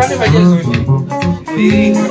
pane vachezoti viringa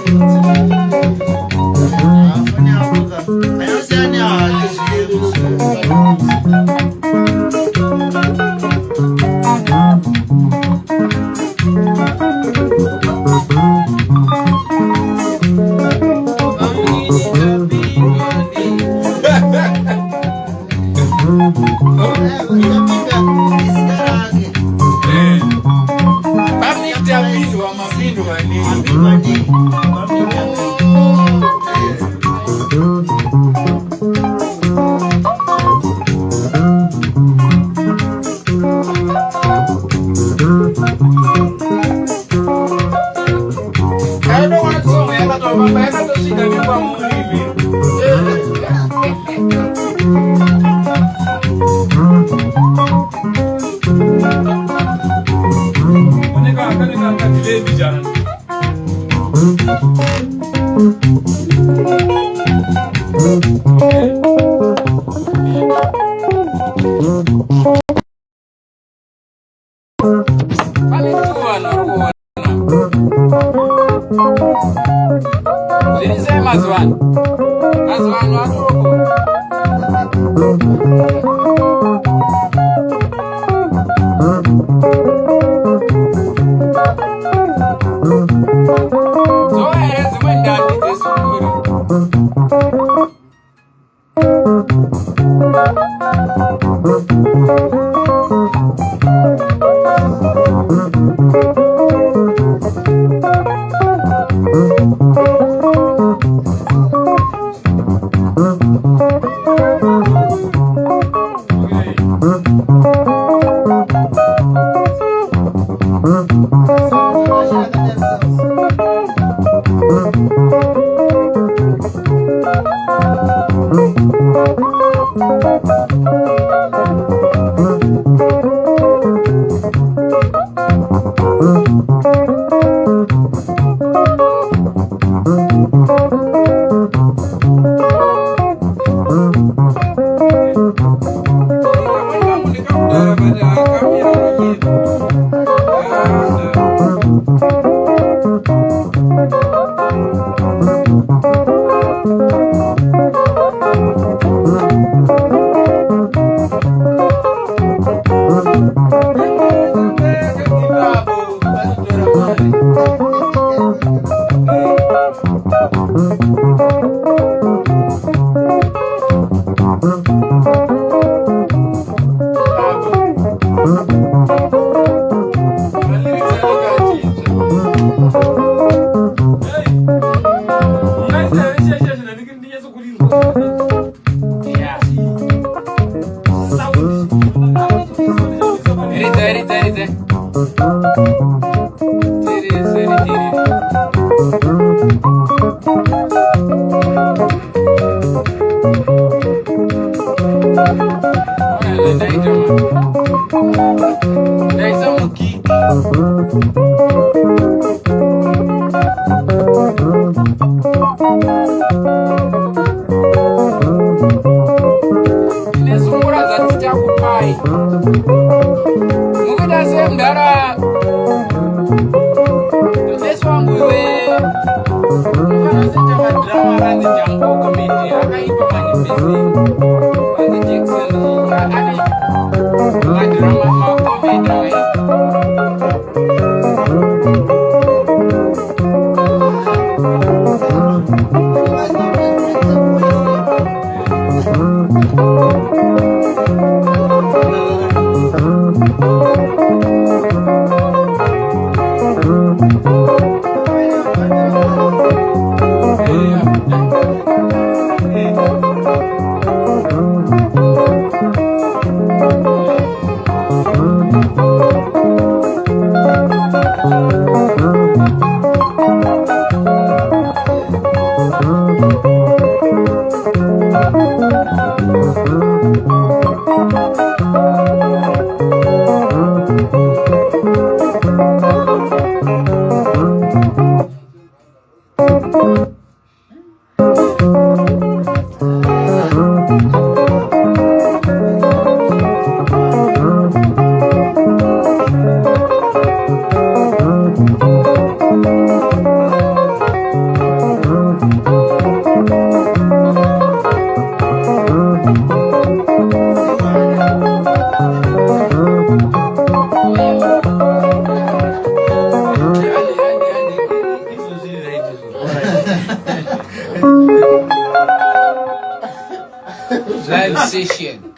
Live session.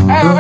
Aí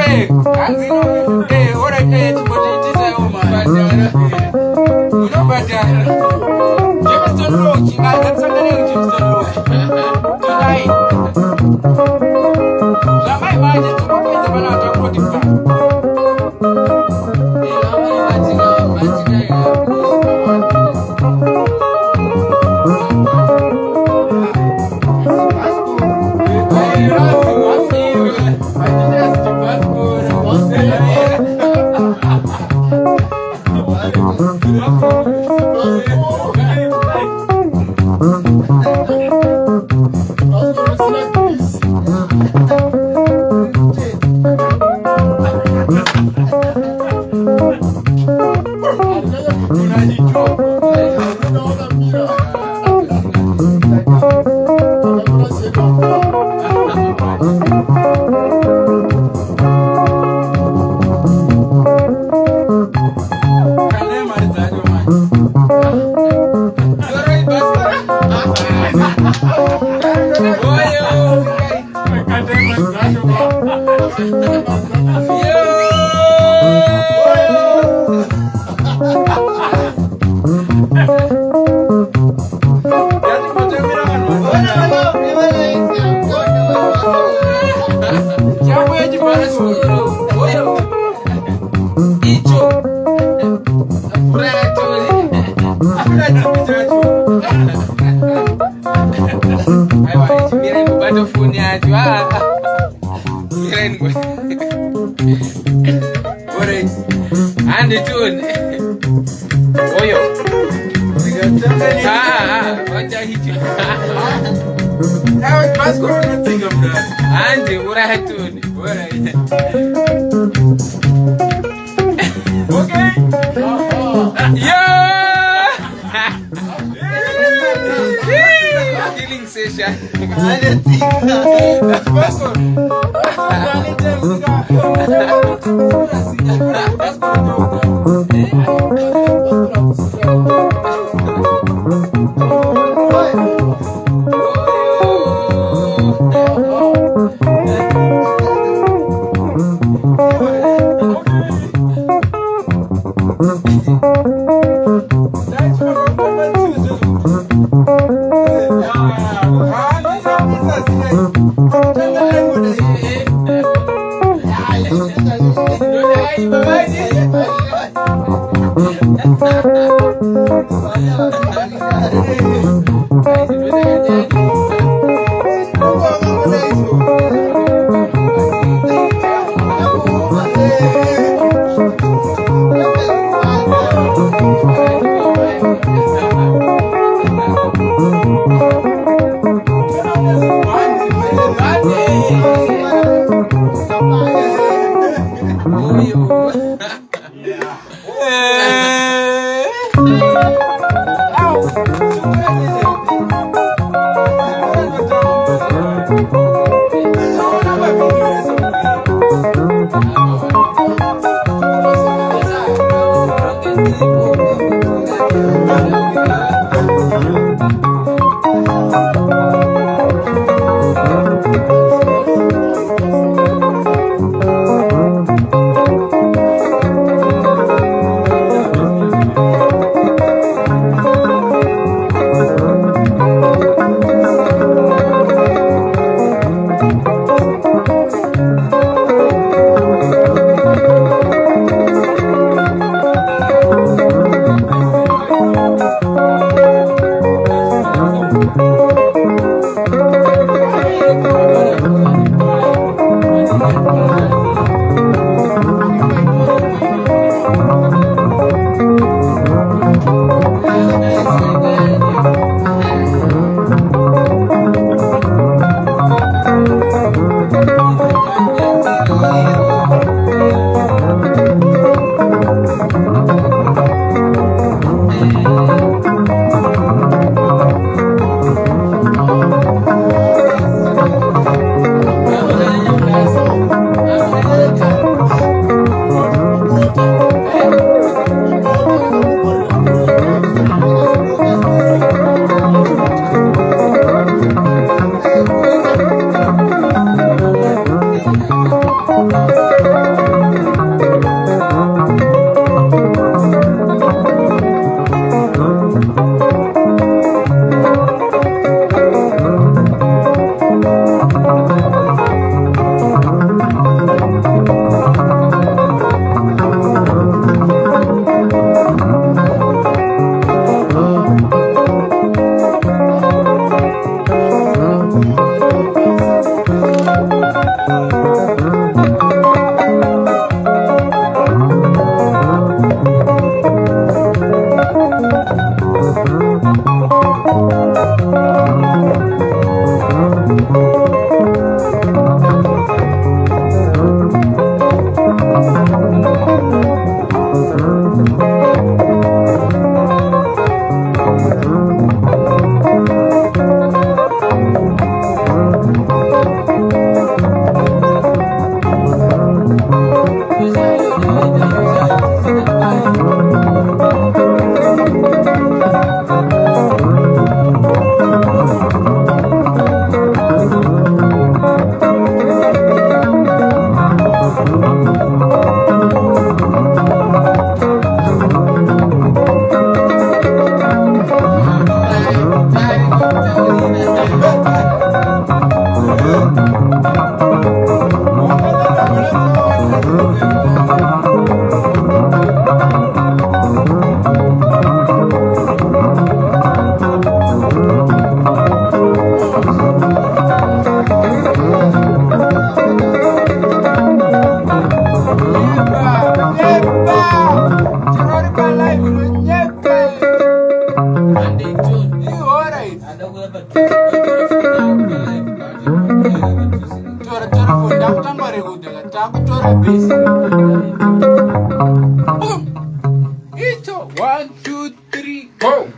One, two, three, go!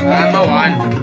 I'm a one.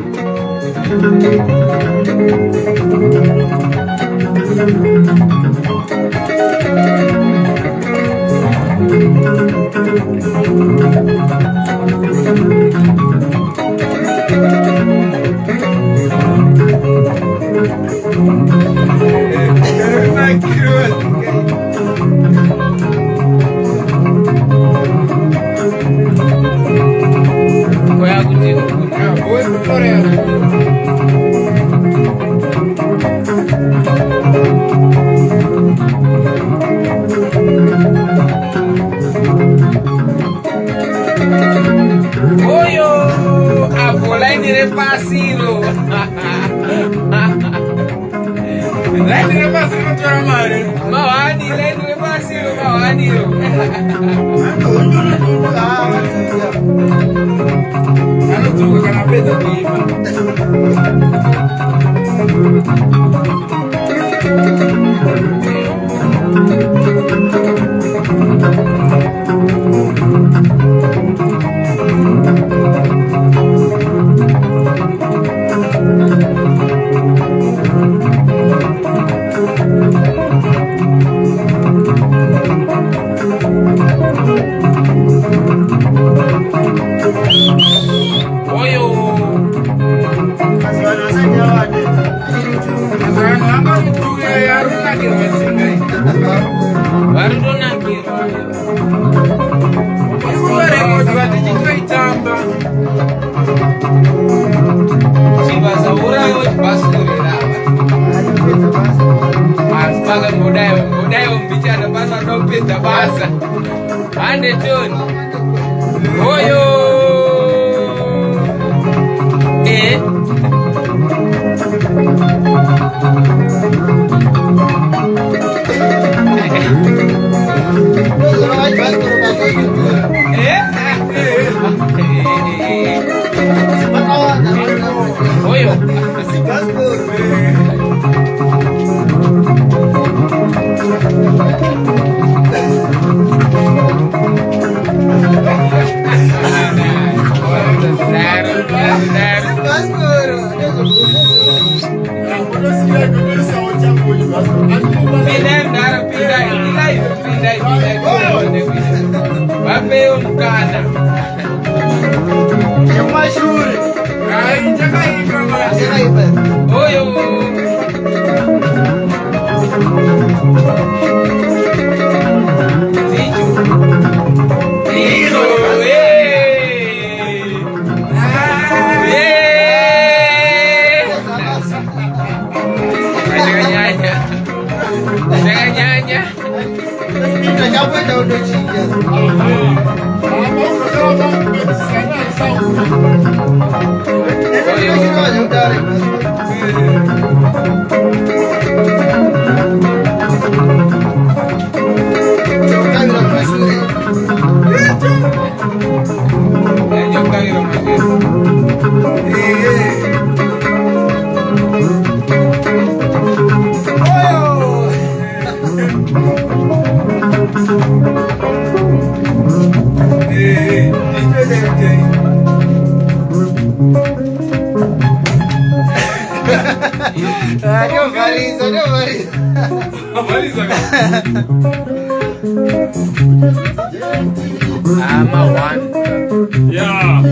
I'm a one. Yeah.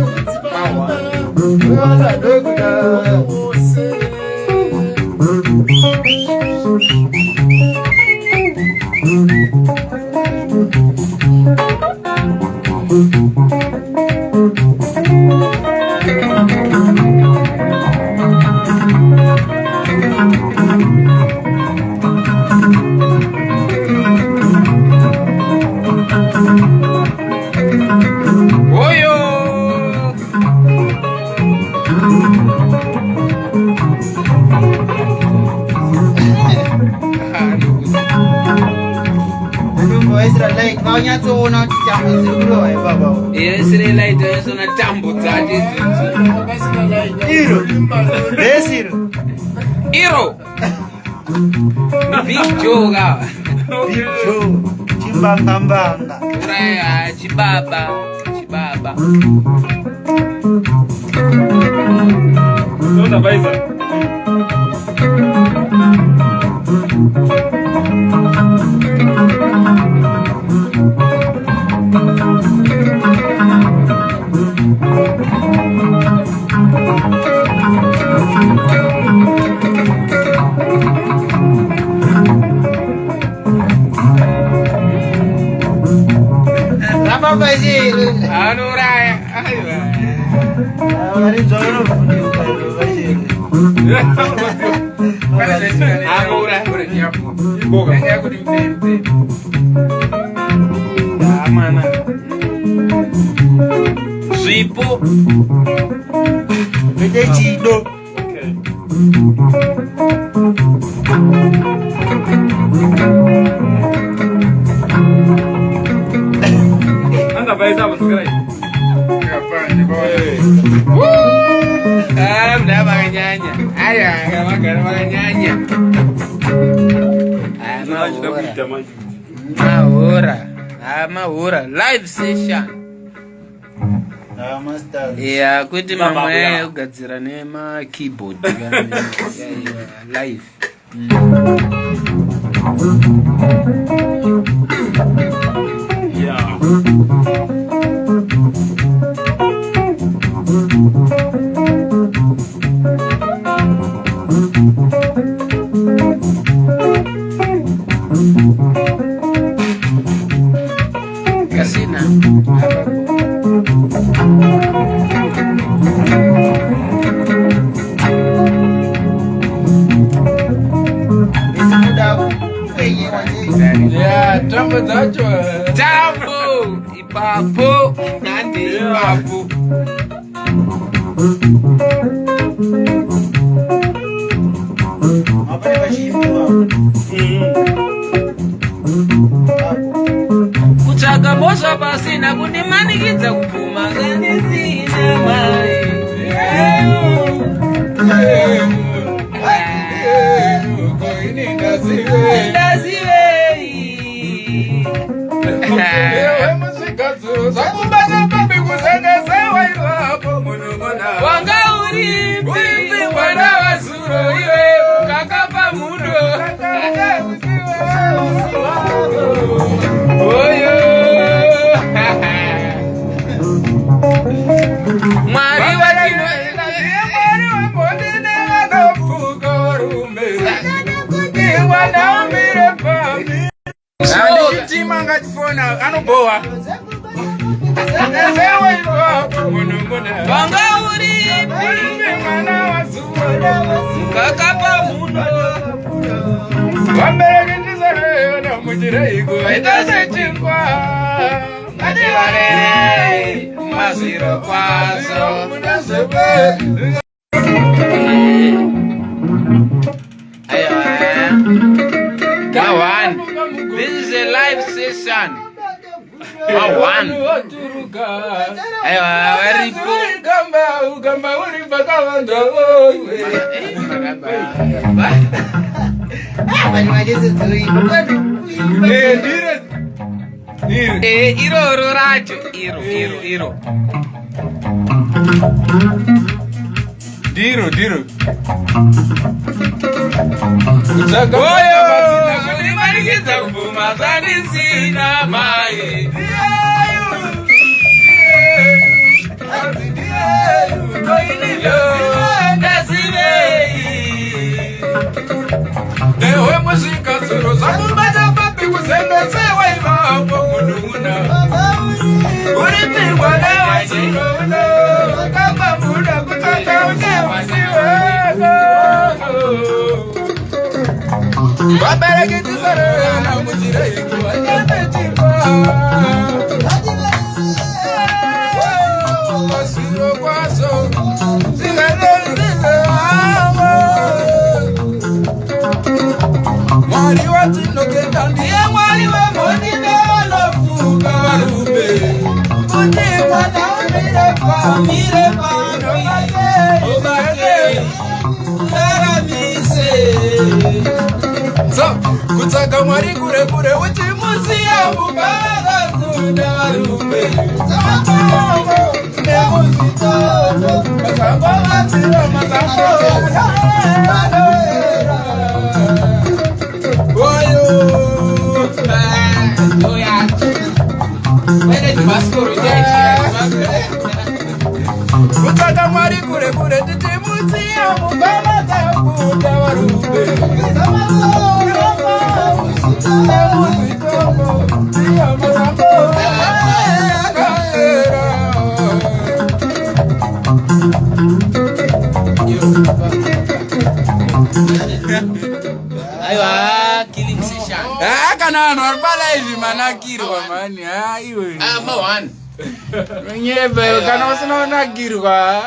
I'm a one. Bao nhiêu xô nó chạm xuống rồi, vâng. Yes, they like this on a tambo. Hero. Yes, hero. Hero. Big Joe. Big Joe. Chimbanga. Raya, Chibaba. Don't advise her. Zipo. Mahura live session. Yeah, kuti mamwe ugadzira nema keyboard live. Yeah. Kasina. Yeah, tambo zacho. Tambo, ipapo, nandi ipapo. Kutsvaga mosva pasina kundimanikidza kupfuma kanisina mai. Wanga uripi mwana wa zuro iwe kakapa mundo. Oyo Mari watino mondine wakapuka rumbe wana umire pami Chima ngachifona anoboa Wanga uripi mwana wa zuro kakapa mundo Wamberekitizare na mujireigo itase chingwa Adivarere maziro kwazo Kawan, this is a live session. Kawan. Very good. Gamba uri bakawanda. Iro racho. Iro. Diro. Oyo, nimalikiza kuvuma zani sina mai. Ewe musika zuro zakumbaza papi kusembe sewa ima munguna. Uripi walewa zuro kapa muda kutaka unewa siwego. Waberekitizare na mujireigo ajane chingwa. Masiro kwaso Mwari watino ketandi mwari we monine walofuka warube Kuti Saka mwari kure kure uchi musiya mukara kuda varume. Saka mwari kure kure uchi musiya mukara kuda varume. Aiwa, killing session. Kana vanhu vari palaivi manakirwa mani. Iwe One. nyebe kana usina kunakirwa.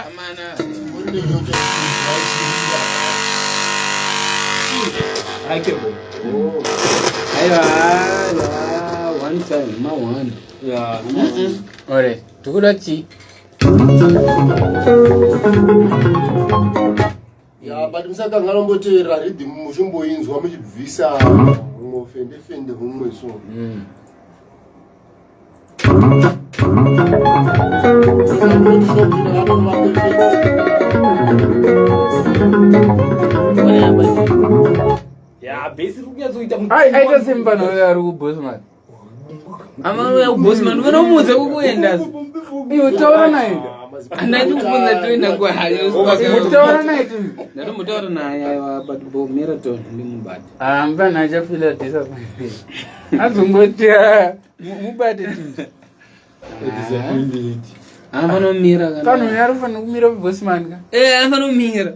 Aiwa, one time, ma one. Yeah. Ore, tukuda chi? Ya but msaka ngalomboteera rhythm muchimboinzwa muchibvisa mufende fende humwe so. Yeah, basically kuyazoita Aita simba no yari kubosman. Amano ya bossman, unomuze kukuenda. Iwe taura naye. Anani kufunza twenda kwa hayo. Mutaura naye tu. Nado mutaura naye aiwa but bo marathon ndimubata. Amba naja fila tisa. Azungotia mubate tu. Amano mira kana. Kanu yari fana kumira bosman ka. Amano mira.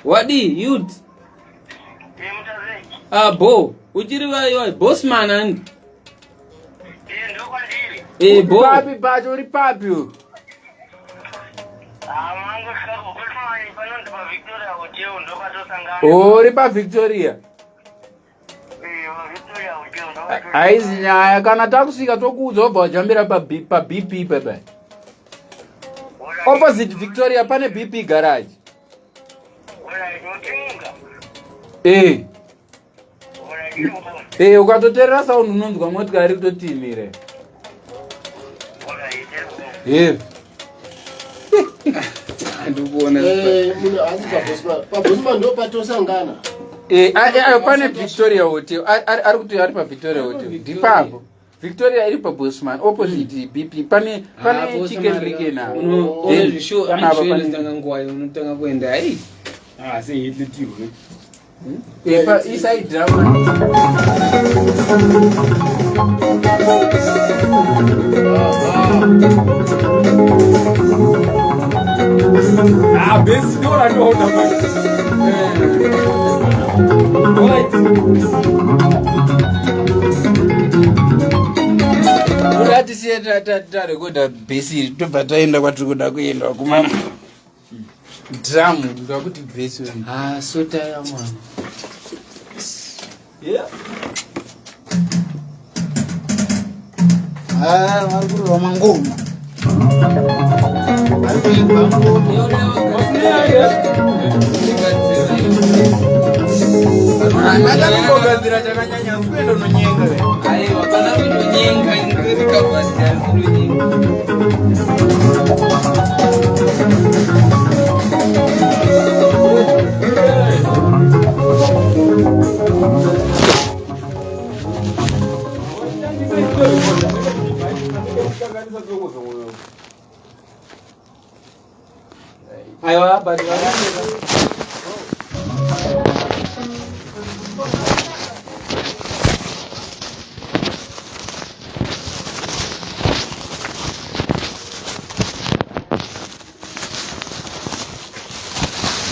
Wadi youth. Bo, uchiri wa bossman and. Bo. Papi bacho uri papi. Uri pa Victoria. Aizi nyaya kana takusvika tokuudza wajambira pa BP pepe. Opposite Victoria pane BP garage. Ukatoteerera sound unonzwa motikari kutotimire. Ndikuona. Munhu asi pabosman ndo patosangana. Pane Victoria Hotel. Ari kuti ari pa Victoria Hotel. Ndipapo. Victoria iri pa Bosman opposite BP pane chicken lick na. Show ndanga ngwayo unotanga kuenda ai. say hit the tune. Inside drama. Base no I know Ati siye tarekoda base tobva taenda kwatiri kuda kuenda kumana drum ndakuti base sota ya mwana. Yeah. Wakuru wa mangoma. Ndakambogadzira chakanyanya kuenda unonyenga. Aiwa kana unonyenga ngiri kabasa unonyenga. Aiwa bado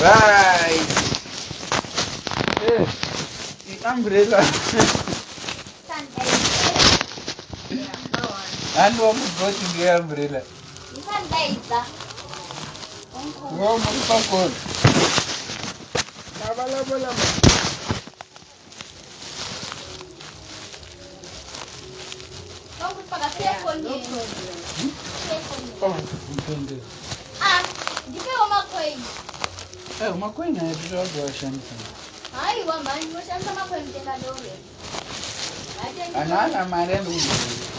Right. The umbrella. And one go to the umbrella. Go motherfucker. Lava. Oh, Macoin é jogo achando. Ai, o amante não chama uma coisa de calor. Ana amarelo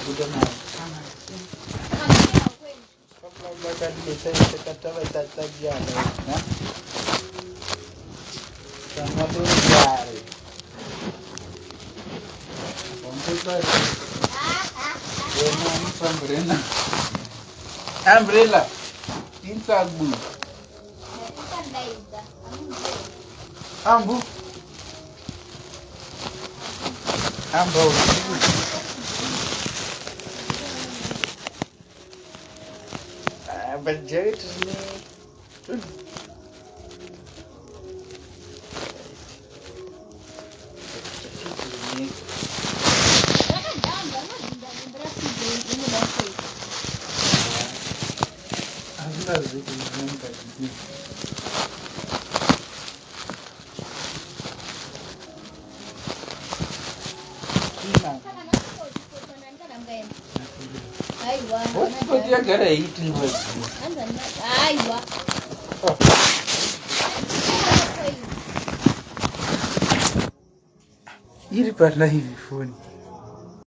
buda na. Kabla bakadile sasa kataba tatajiana, né? Kama dogari. Vamos lá. Umbrella. Umbrella. Insabu. Ambu. Ambu. Budget ni. Dia gara itu was. Ini pernah hivi phone.